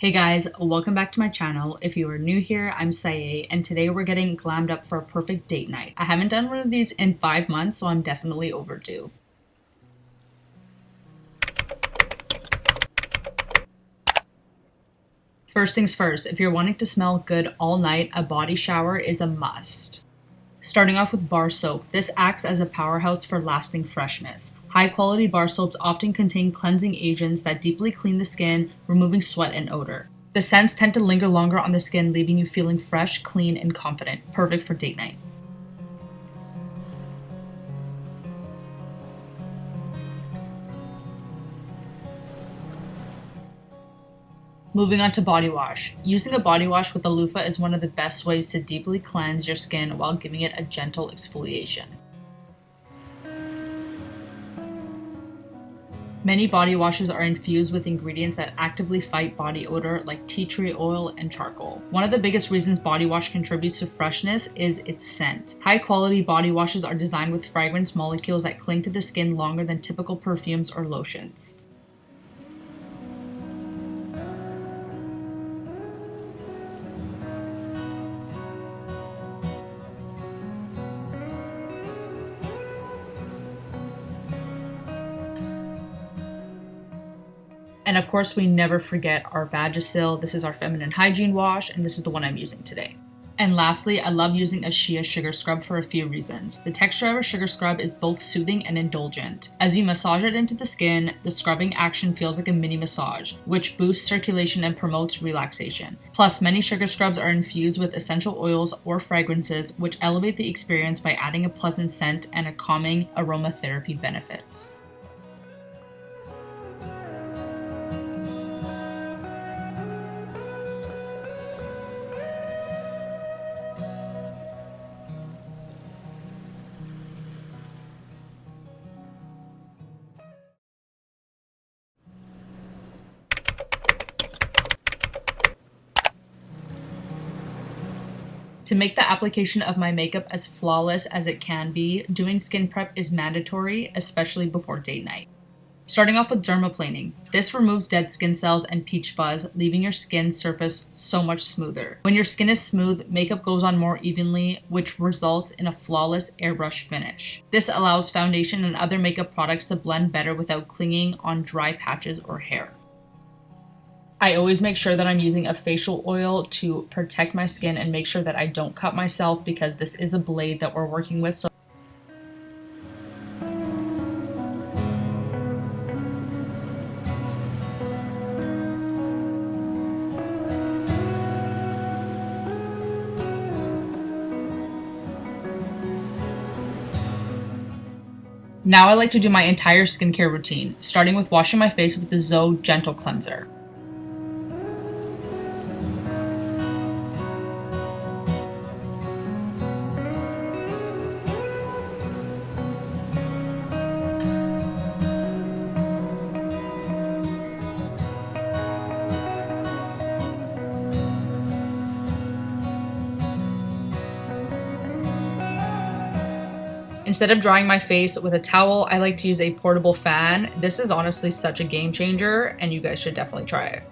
Hey guys, welcome back to my channel. If you are new here, I'm Saye, and today we're getting glammed up for a perfect date night. I haven't done one of these in 5 months, so I'm definitely overdue. First things first, if you're wanting to smell good all night, a body shower is a must. Starting off with bar soap, this acts as a powerhouse for lasting freshness. High-quality bar soaps often contain cleansing agents that deeply clean the skin, removing sweat and odor. The scents tend to linger longer on the skin, leaving you feeling fresh, clean, and confident. Perfect for date night. Moving on to body wash. Using a body wash with a loofah is one of the best ways to deeply cleanse your skin while giving it a gentle exfoliation. Many body washes are infused with ingredients that actively fight body odor like tea tree oil and charcoal. One of the biggest reasons body wash contributes to freshness is its scent. High quality body washes are designed with fragrance molecules that cling to the skin longer than typical perfumes or lotions. And of course, we never forget our Vagisil. This is our feminine hygiene wash, and this is the one I'm using today. And lastly, I love using a Shea sugar scrub for a few reasons. The texture of a sugar scrub is both soothing and indulgent. As you massage it into the skin, the scrubbing action feels like a mini massage, which boosts circulation and promotes relaxation. Plus, many sugar scrubs are infused with essential oils or fragrances, which elevate the experience by adding a pleasant scent and a calming aromatherapy benefits. To make the application of my makeup as flawless as it can be, doing skin prep is mandatory, especially before date night. Starting off with dermaplaning. This removes dead skin cells and peach fuzz, leaving your skin surface so much smoother. When your skin is smooth, makeup goes on more evenly, which results in a flawless airbrush finish. This allows foundation and other makeup products to blend better without clinging on dry patches or hair. I always make sure that I'm using a facial oil to protect my skin and make sure that I don't cut myself because this is a blade that we're working with. Now I like to do my entire skincare routine, starting with washing my face with the Zoe Gentle Cleanser. Instead of drying my face with a towel, I like to use a portable fan. This is honestly such a game changer, and you guys should definitely try it.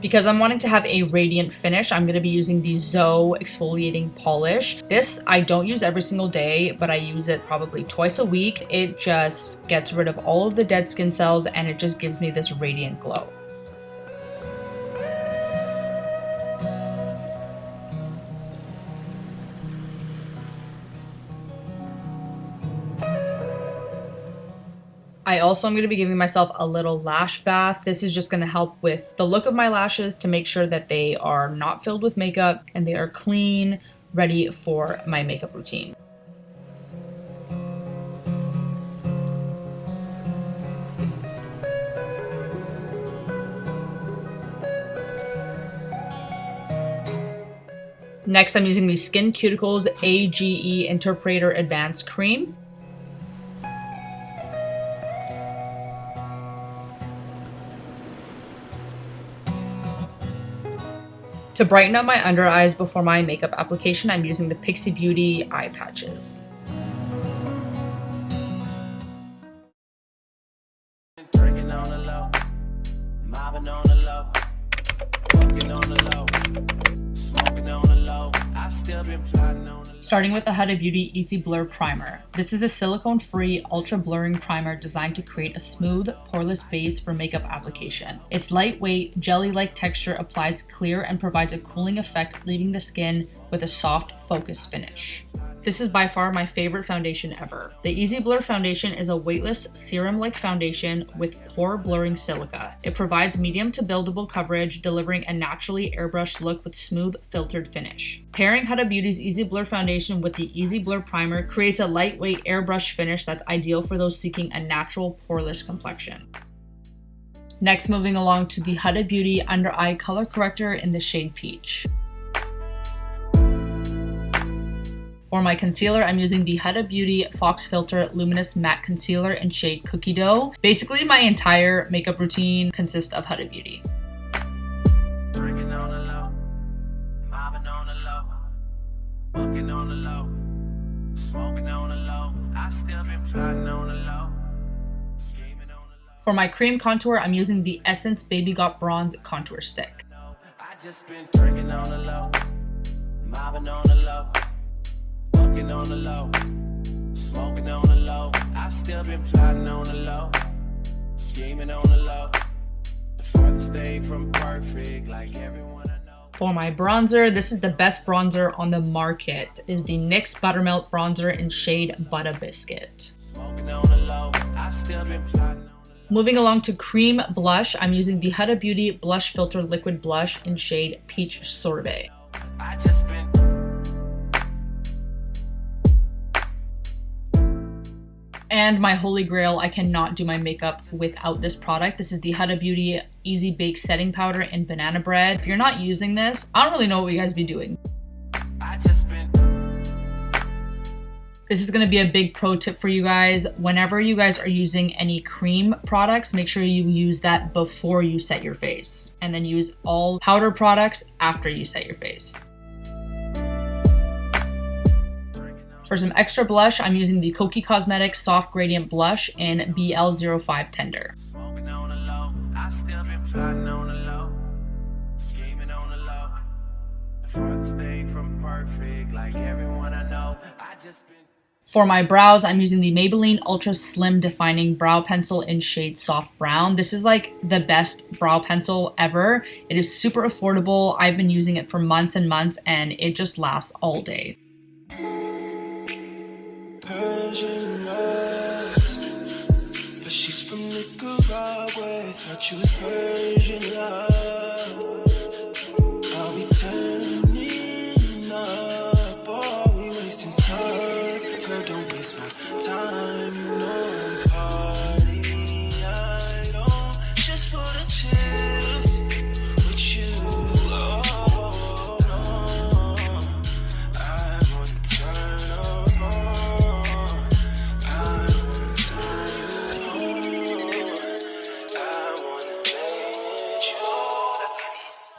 Because I'm wanting to have a radiant finish, I'm going to be using the Zoe exfoliating polish. This I don't use every single day, but I use it probably twice a week. It just gets rid of all of the dead skin cells, and it just gives me this radiant glow. I also am going to be giving myself a little lash bath. This is just going to help with the look of my lashes to make sure that they are not filled with makeup and they are clean, ready for my makeup routine. Next, I'm using the Skin Cuticles AGE Interpreter Advanced Cream. To brighten up my under eyes before my makeup application, I'm using the Pixie Beauty eye patches. Drinking on the low, mobbing on the Starting with the Huda Beauty Easy Blur Primer. This is a silicone-free, ultra-blurring primer designed to create a smooth, poreless base for makeup application. Its lightweight, jelly-like texture applies clear and provides a cooling effect, leaving the skin with a soft, focused finish. This is by far my favorite foundation ever. The Easy Blur foundation is a weightless, serum-like foundation with pore blurring silica. It provides medium to buildable coverage, delivering a naturally airbrushed look with smooth, filtered finish. Pairing Huda Beauty's Easy Blur foundation with the Easy Blur primer creates a lightweight, airbrushed finish that's ideal for those seeking a natural, poreless complexion. Next, moving along to the Huda Beauty Under Eye Color Corrector in the shade Peach. For my concealer, I'm using the Huda Beauty Fox Filter Luminous Matte Concealer in shade Cookie Dough. Basically, my entire makeup routine consists of Huda Beauty. Drinking on the low, mobbing on the low, walking on the low, smoking on the low. I still been plotting on the low, scheming on the low. For my cream contour, I'm using the Essence Baby Got Bronze Contour Stick. I just been drinking on the low, mobbing on the low. Walking on the low, smoking on the low. I still been plotting on the low, scheming on the low. The furthest thing from perfect, like everyone I know. For my bronzer, this is the best bronzer on the market. It is the NYX Buttermelt Bronzer in shade Butter Biscuit. Smoking on the low, I still been plotting on the low. Moving along to cream blush, I'm using the Huda Beauty Blush Filter Liquid Blush in shade Peach Sorbet. I just been. And my holy grail, I cannot do my makeup without this product. This is the Huda Beauty Easy Bake Setting Powder in Banana Bread. If you're not using this, I don't really know what you guys be doing. This is going to be a big pro tip for you guys. Whenever you guys are using any cream products, make sure you use that before you set your face. And then use all powder products after you set your face. For some extra blush, I'm using the Kokie Cosmetics Soft Gradient Blush in BL05 Tender. Smoking on the low, I still been plotting on the low, scheming on the low. The furthest thing from perfect, like everyone I know. I just been. For my brows, I'm using the Maybelline Ultra Slim Defining Brow Pencil in shade Soft Brown. This is like the best brow pencil ever. It is super affordable. I've been using it for months and months, and it just lasts all day. Persian rose, but she's from Nicaragua. Thought you was Persian love. Are we turning up or are we wasting time? Girl, don't waste my time. No party, I don't just wanna chill with you. Oh no, I wanna turn up.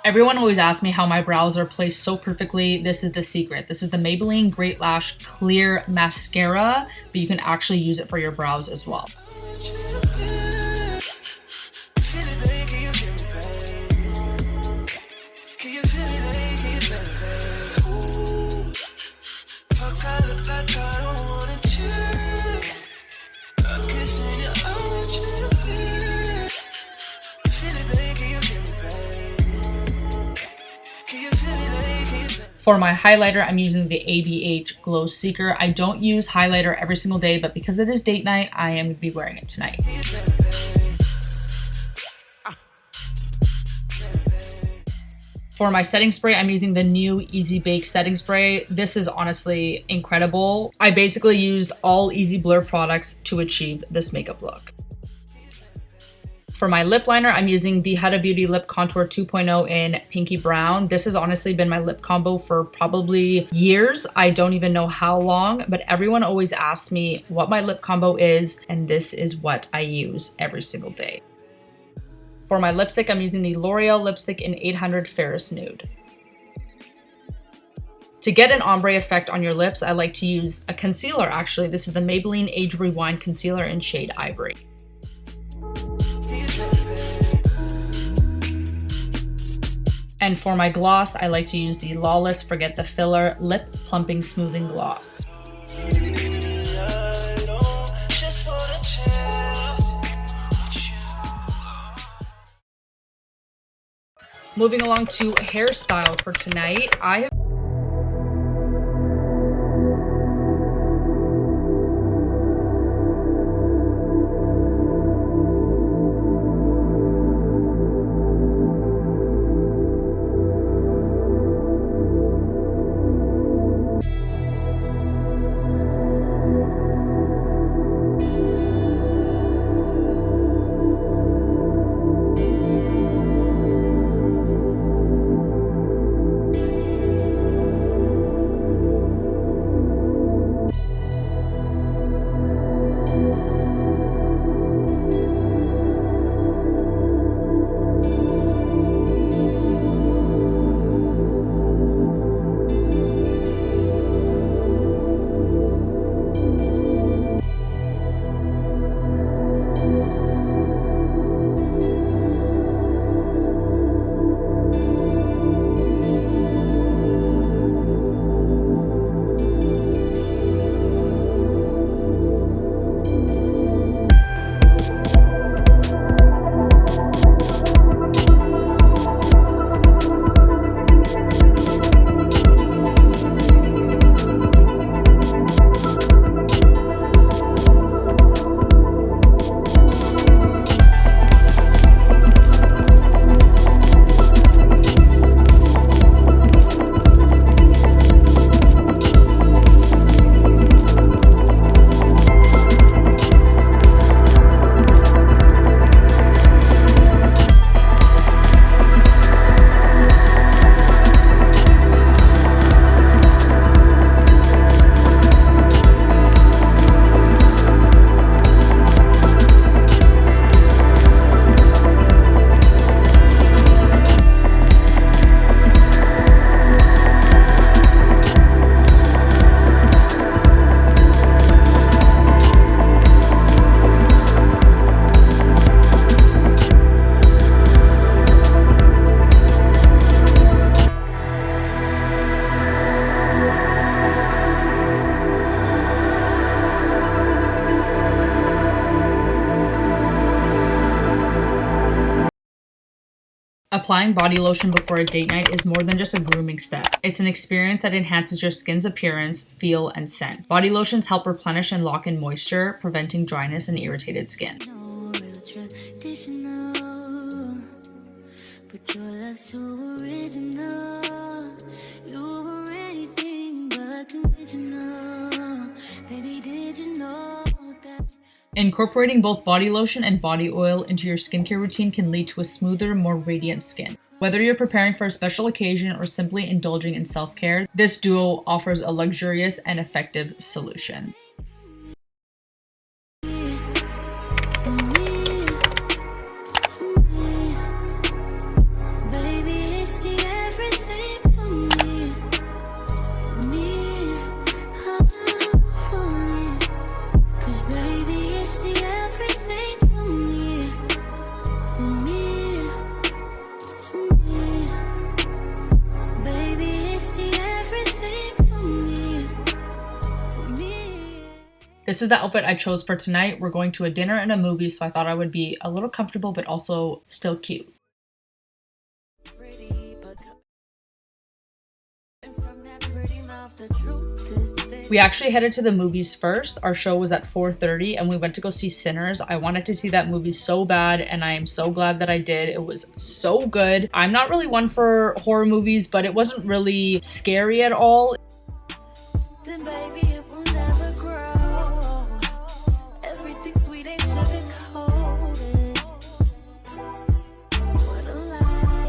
Everyone always asks me how my brows are placed so perfectly. This is the secret. This is the Maybelline Great Lash Clear Mascara, but you can actually use it for your brows as well. For my highlighter, I'm using the ABH Glow Seeker. I don't use highlighter every single day, but because it is date night, I am going to be wearing it tonight. For my setting spray, I'm using the new Easy Bake Setting Spray. This is honestly incredible. I basically used all Easy Blur products to achieve this makeup look. For my lip liner, I'm using the Huda Beauty Lip Contour 2.0 in Pinky Brown. This has honestly been my lip combo for probably years. I don't even know how long, but everyone always asks me what my lip combo is, and this is what I use every single day. For my lipstick, I'm using the L'Oreal lipstick in 800 Ferris Nude. To get an ombre effect on your lips, I like to use a concealer actually. This is the Maybelline Age Rewind Concealer in shade Ivory. And for my gloss, I like to use the Lawless Forget the Filler Lip Plumping Smoothing Gloss. Moving along to hairstyle for tonight, I have Applying body lotion before a date night is more than just a grooming step. It's an experience that enhances your skin's appearance, feel, and scent. Body lotions help replenish and lock in moisture, preventing dryness and irritated skin. Incorporating both body lotion and body oil into your skincare routine can lead to a smoother, more radiant skin. Whether you're preparing for a special occasion or simply indulging in self-care, this duo offers a luxurious and effective solution. This is the outfit I chose for tonight. We're going to a dinner and a movie, so I thought I would be a little comfortable but also still cute. We actually headed to the movies first. Our show was at 4:30 and we went to go see Sinners. I wanted to see that movie so bad and I am so glad that I did. It was so good. I'm not really one for horror movies, but it wasn't really scary at all. Then baby, it will never grow. Everything sweet ain't sugar-coated. What a lie.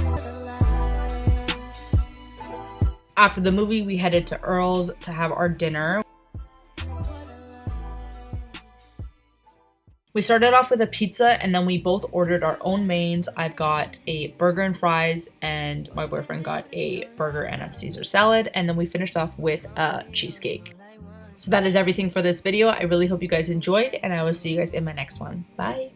What a lie. After the movie, we headed to Earl's to have our dinner. We started off with a pizza and then we both ordered our own mains. I've got a burger and fries and my boyfriend got a burger and a Caesar salad, and then we finished off with a cheesecake. So that is everything for this video. I really hope you guys enjoyed and I will see you guys in my next one. Bye.